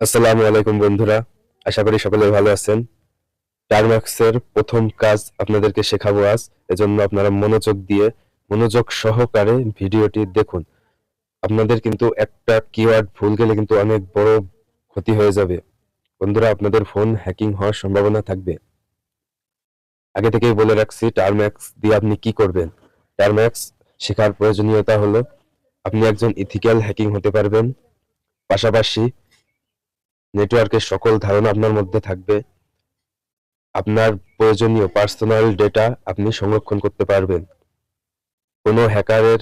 আসসালামু আলাইকুম বন্ধুরা, আশা করি সকলে ভালো আছেন। টার্মাক্সের প্রথম কাজ আপনাদেরকে শেখাবো আজ। এজন্য আপনারা মনোযোগ সহকারে ভিডিওটি দেখুন। আপনাদের কিন্তু একটা কিওয়ার্ড ভুল গেলে কিন্তু অনেক বড় ক্ষতি হয়ে যাবে। বন্ধুরা, আপনাদের ফোন হ্যাকিং হওয়ার সম্ভাবনা থাকবে। আগে থেকেই বলে রাখছি টার্ম্যাক্স দিয়ে আপনি কি করবেন। টার্ম্যাক্স শেখার প্রয়োজনীয়তা হলো আপনি একজন ইথিক্যাল হ্যাকিং হতে পারবেন। পাশাপাশি নেটওয়ার্কের সকল ধারণা আপনার মধ্যে থাকবে। আপনার প্রয়োজনীয় পার্সোনাল ডেটা আপনি সংরক্ষণ করতে পারবেন। কোনো হ্যাকারের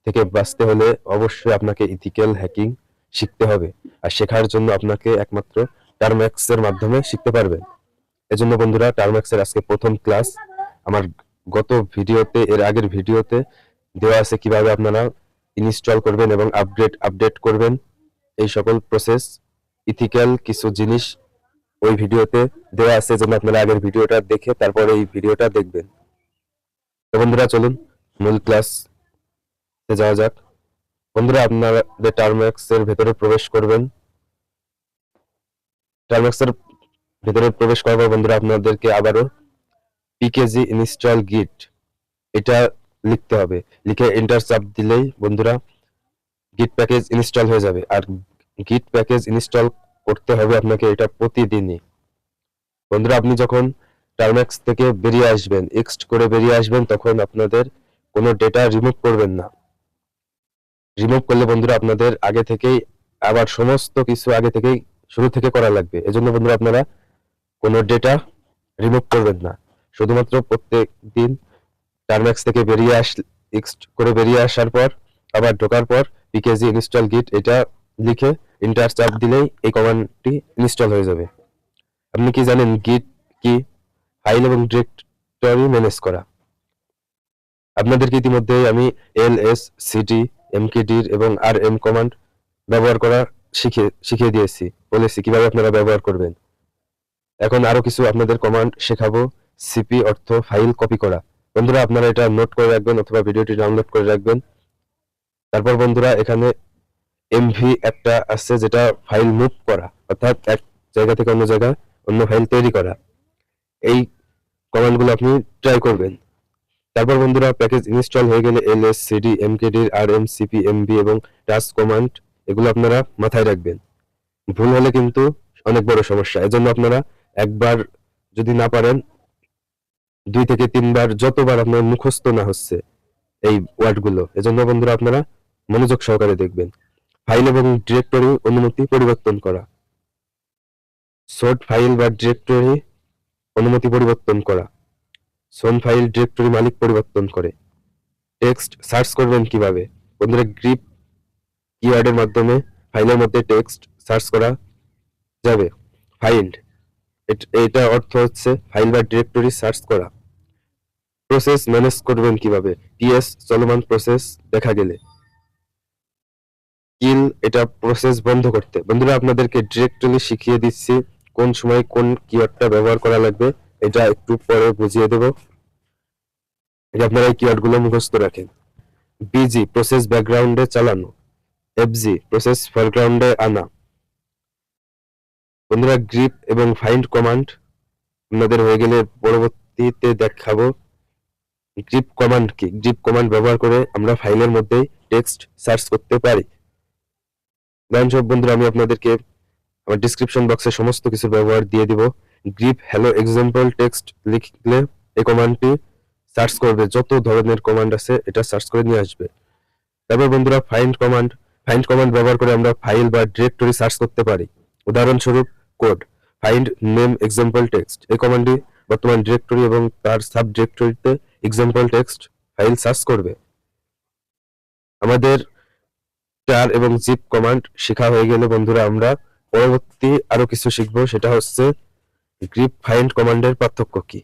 থেকে বাঁচতে হলে অবশ্যই আপনাকে ইথিক্যাল হ্যাকিং শিখতে হবে। আর শেখার জন্য আপনাকে একমাত্র টার্ম্যাক্স এর মাধ্যমে শিখতে পারবেন। এজন্য বন্ধুরা, টার্ম্যাক্স এর আজকে প্রথম ক্লাস। আমার গত ভিডিওতে, এর আগের ভিডিওতে দেওয়া আছে কিভাবে আপনারা ইনস্টল করবেন এবং আপডেট করবেন। এই সকল প্রসেস, ইথিক্যাল কিছু জিনিস ওই ভিডিওতে দেওয়া আছে, যেন আপনারা আগের ভিডিওটা দেখে তারপরে এই ভিডিওটা দেখবেন। তো বন্ধুরা, চলুন মূল ক্লাস যাওয়া যাক। বন্ধুরা, আপনাদের টার্ম্যাক্স এর ভেতরে প্রবেশ করবেন। টার্ম্যাক্স এর ভেতরে প্রবেশ করার পর বন্ধুরা, আপনাদেরকে আবারও পিকেজি ইনস্টল গিট এটা লিখতে হবে। লিখে এন্টার চাপ দিলেই বন্ধুরা গিট প্যাকেজ ইনস্টল হয়ে যাবে। আর গিট প্যাকেজ ইনস্টল করতে হবে আপনাকে এটা প্রতিদিনই। বন্ধুরা, আপনি যখন টার্ম্যাক্স থেকে বেরিয়ে আসবেন, এক্সট করে বেরিয়ে আসবেন, তখন আপনাদের কোনো ডেটা রিমুভ করবেন না। রিমুভ করলে বন্ধুরা আপনাদের আগে থেকেই আবার সমস্ত কিছু আগে থেকেই শুরু থেকে করা লাগবে। এজন্য বন্ধুরা, আপনারা কোনো ডেটা রিমুভ করবেন না। শুধুমাত্র প্রত্যেক দিন টার্ম্যাক্স থেকে এক্সট করে বেরিয়ে আসার পর আবার ঢোকার পর পিকেজি ইনস্টল গিট এটা লিখে এন্টার চাপ দিলেই এই কমান্ডটি ইনস্টল হয়ে যাবে। আপনি কি জানেন গিট কি? ফাইল এবং ডিরেক্টরি ম্যানেজ করা। আপনাদেরকে ইতিমধ্যে আমি এলএস, সিডি, এমকেডির এবং আরএম কমান্ড ব্যবহার করা শিখিয়ে দিয়েছি, বলেছি কিভাবে আপনারা ব্যবহার করবেন। এখন আরো কিছু আপনাদের কমান্ড শেখাবো। সিপি অর্থ ফাইল কপি করা। বন্ধুরা, আপনারা এটা নোট করে রাখবেন অথবা ভিডিওটি ডাউনলোড করে রাখবেন। তারপর বন্ধুরা, এখানে এমভি একটা আছে, যেটা ফাইল মুভ করা, অর্থাৎ এক জায়গা থেকে অন্য জায়গায় অন্য ফাইল তৈরি করা। এই কমান্ডগুলো আপনি ট্রাই করবেন। তারপর বন্ধুরা, প্যাকেজ ইনস্টল হয়ে গেলে LS, CD, MKD, RM, CP, MB এবং টাচ কমান্ড এগুলো আপনারা মাথায় রাখবেন। ভুল হলে কিন্তু অনেক বড় সমস্যা। এজন্য আপনারা একবার যদি না পারেন, 2 থেকে 3 বার, যতবার আপনার মুখস্থ না হচ্ছে এই ওয়ার্ডগুলো, এজন্য বন্ধুরা আপনারা মনোযোগ সহকারে দেখবেন। ফাইল এবং ডিরেক্টরি অনুমতি পরিবর্তন করা। সোর্ট ফাইল বা ডিরেক্টরি অনুমতি পরিবর্তন করা। সোন ফাইল ডিরেক্টরি মালিক পরিবর্তন করে। টেক্সট সার্চ করবেন কিভাবে? বন্ধুরা, গ্রিপ কিওয়ার্ডের মাধ্যমে ফাইলের মধ্যে টেক্সট সার্চ করা যাবে। ফাইন্ড, এটা অর্থ হচ্ছে ফাইল বা ডিরেক্টরি সার্চ করা। প্রসেস ম্যানেজ করবেন কিভাবে? টিএস চলমান প্রসেস দেখা গেলে। কিল, এটা প্রসেস বন্ধ করতে। বন্ধুরা, আপনাদেরকে ডিরেক্টলি শিখিয়ে দিচ্ছি কোন সময় কোন কিওয়ার্ডটা ব্যবহার করা লাগবে। এটা একটু পরে বুঝিয়ে দেব। এটা আপনারা এই কিওয়ার্ড গুলো মুখস্থ রাখেন। বিজি প্রসেস ব্যাকগ্রাউন্ডে চালানো। এফজি প্রসেস ফরগ্রাউন্ডে আনা। বন্ধুরা, গ্রিপ এবং ফাইন্ড কমান্ড আপনাদের হয়ে গেলে পরবর্তীতে দেখাবো। গ্রিপ কমান্ড কি? গ্রিপ কমান্ড ব্যবহার করে আমরা ফাইলের মধ্যে টেক্সট সার্চ করতে পারি। উদাহরণস্বরূপ বন্ধুরা, আমি আপনাদেরকে আমার ডিসক্রিপশন বক্সে সমস্ত কিছু ব্যবহার দিয়ে দিব। গ্রিপ হ্যালো এক্সাম্পল টেক্সট লিখলে এই কমান্ডটি সার্চ করবে, যত ধরনের কমান্ড আছে এটা সার্চ করে নিয়ে আসবে। তারপর বন্ধুরা, ফাইন্ড কমান্ড ব্যবহার করে আমরা ফাইল বা ডিরেক্টরি সার্চ করতে পারি। উদাহরণস্বরূপ code find name example text. এই কমান্ডটি বর্তমান ডিরেক্টরি এবং তার সাব ডিরেক্টরিতে এক্সাম্পল টেক্সট ফাইল সার্চ করবে। আমাদের টার এবং জিপ কমান্ড শেখা হয়ে গেলে বন্ধুরা, আমরা পরবর্তী আরো কিছু শিখবো। সেটা হচ্ছে গ্রিপ ফাইন্ড কমান্ডের পার্থক্য কি।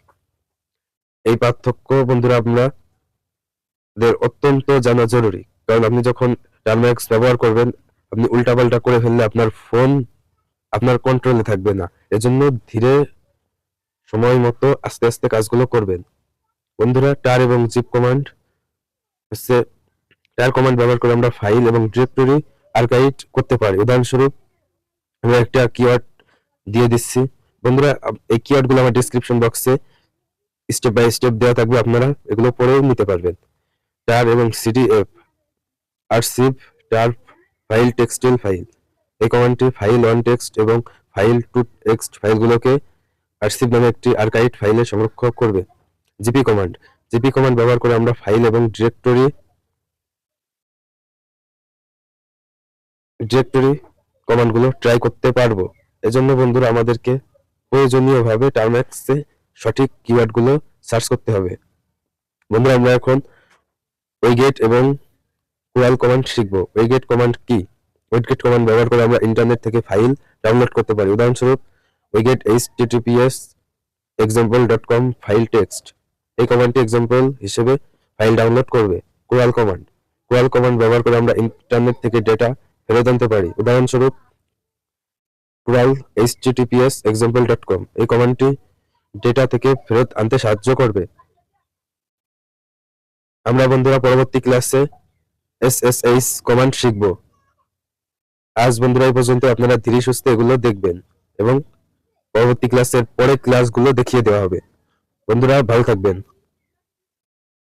এই পার্থক্য বন্ধুরা আপনাদের অত্যন্ত জানা জরুরি, কারণ আপনি যখন টার্ম্যাক্স ব্যবহার করবেন, আপনি উল্টাপাল্টা করে ফেললে আপনার ফোন আপনার কন্ট্রোলে থাকবে না। এজন্য ধীরে সময় মতো আস্তে আস্তে কাজগুলো করবেন। বন্ধুরা, টার এবং জিপ কমান্ড হচ্ছে, টার কমান্ড ব্যবহার করে আমরা ফাইল এবং ডিরেক্টরি আর্কাইভ করতে পারি। উদাহরণস্বরূপ আমি একটা কিওয়ার্ড দিয়ে দিচ্ছি বন্ধুরা। এই কিওয়ার্ড গুলো আমার ডিসক্রিপশন বক্সে স্টেপ বাই স্টেপ দেওয়া থাকবে, আপনারা এগুলো পড়েও নিতে পারবেন। টার এবং সিডিএফ আরসিভ টার ফাইল টেক্সটাইল ফাইল, এই কমান্ডটি ফাইল ওয়ান টেক্সট এবং ফাইল টু টেক্সট ফাইলগুলোকে আরসিভ নামে একটি আর্কাইভ ফাইলে সংরক্ষণ করবে। জিপি কমান্ড, জিপি কমান্ড ব্যবহার করে আমরা ফাইল এবং ডিরেক্টরি কমান্ডগুলো ট্রাই করতে পারবো। এজন্য বন্ধুরা আমাদেরকে প্রয়োজনীয়ভাবে টার্মেক্সে সঠিক কিওয়ার্ডগুলো সার্চ করতে হবে। বন্ধুরা আমরা এখন ওয়েগেট এবং কুরাল কমান্ড শিখবো। ওয়েগেট কমান্ড কি? ওয়েগেট কমান্ড ব্যবহার করে আমরা ইন্টারনেট থেকে ফাইল ডাউনলোড করতে পারি। উদাহরণস্বরূপ ওয়েগেট https example.com ফাইল টেক্সট, এই কমান্ডটি এক্সাম্পল হিসেবে ফাইল ডাউনলোড করবে। কুরাল কমান্ড, কুরাল কমান্ড ব্যবহার করে আমরা ইন্টারনেট থেকে ডেটা ফেরত আনতে পারি। উদাহরণস্বরূপ কুরাল https example.com, এই কমান্ডটি ডেটা থেকে ফেরত আনতে সাহায্য করবে। আমরা বন্ধুরা পরবর্তী ক্লাসে SSH কমান্ড শিখব। আজ বন্ধুরা এই পর্যন্ত, আপনারা ধীরে সুস্থে এগুলো দেখবেন এবং পরবর্তী ক্লাসের পরের ক্লাসগুলো দেখিয়ে দেওয়া হবে। বন্ধুরা ভালো থাকবেন।